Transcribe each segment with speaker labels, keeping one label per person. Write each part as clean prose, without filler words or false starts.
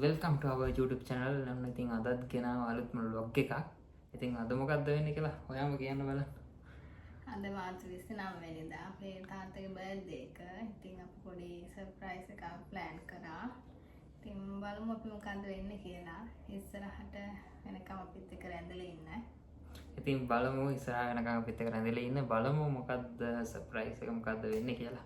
Speaker 1: Welcome two our YouTube channel. නම් ඉතින් අදත් ගෙනාව අලුත්ම vlog එකක්. ඉතින් අද මොකක්ද වෙන්නේ කියලා ඔයාම කියන්න බලන්න.
Speaker 2: අද මාර්තු 29 වෙනිදා අපේ තාත්තගේ බර්ත්ඩේ එක. ඉතින් අපි පොඩි සර්ප්‍රයිස් එකක් ප්ලෑන් කරා. ඉතින් බලමු අපි මොකද්ද වෙන්නේ කියලා. ඉස්සරහට වෙනකම් අපිත් එක්ක රැඳලා ඉන්න.
Speaker 1: ඉතින් බලමු ඉස්සරහ වෙනකම් අපිත් එක්ක රැඳලා ඉන්න. බලමු මොකද්ද සර්ප්‍රයිස් එක මොකද්ද වෙන්නේ කියලා.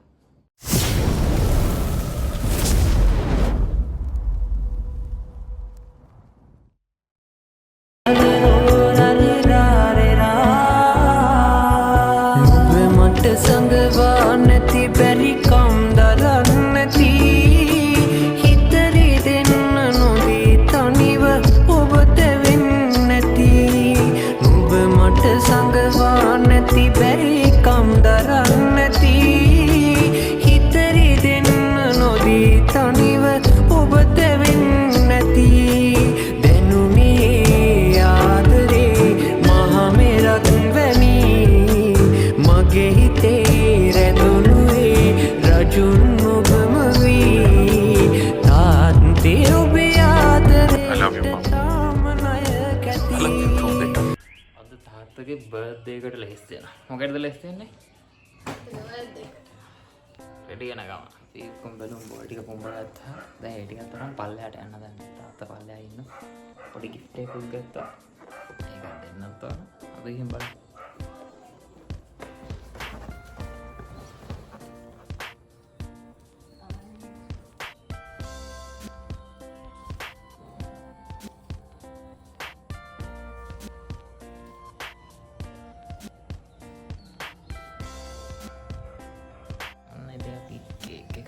Speaker 1: තාත්තගේ බර්ත්ඩේ එකට ලෑස්ති වෙනවා. මොකටද ලෑස්ති වෙන්නේ? රෙඩි වෙන ගම. අපි කොම්බලුම් බෝල් ටික කොම්බලා ගත්තා. දැන් ඒ ටිකත් තරම් පල්ලෙහාට යන්න දැන් තාත්තා පල්ලෙහා ඉන්න. පොඩි gift එකක් ගත්තා. ඒක දෙන්නත් ඕන. අපි ගිහින් බලමු.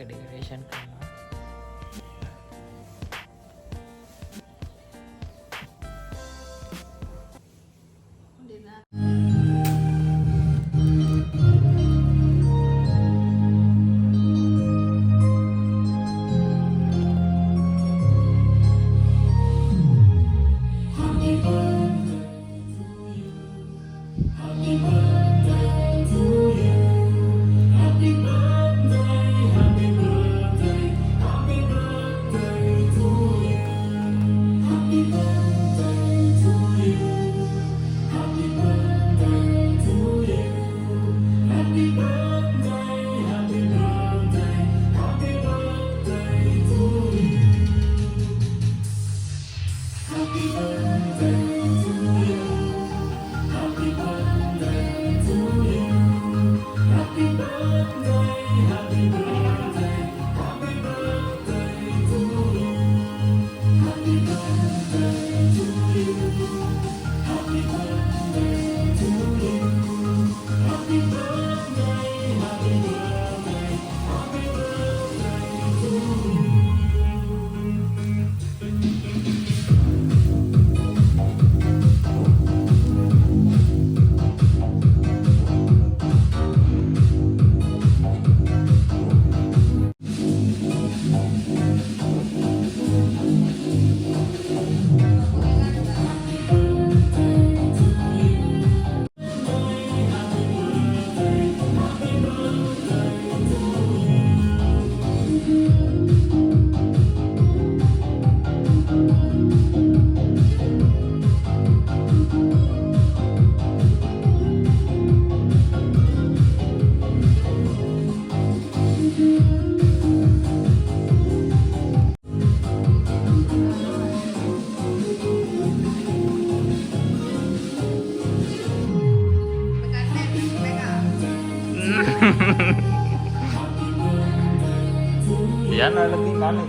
Speaker 1: डेकोरेशन करना Yan, lagi mana?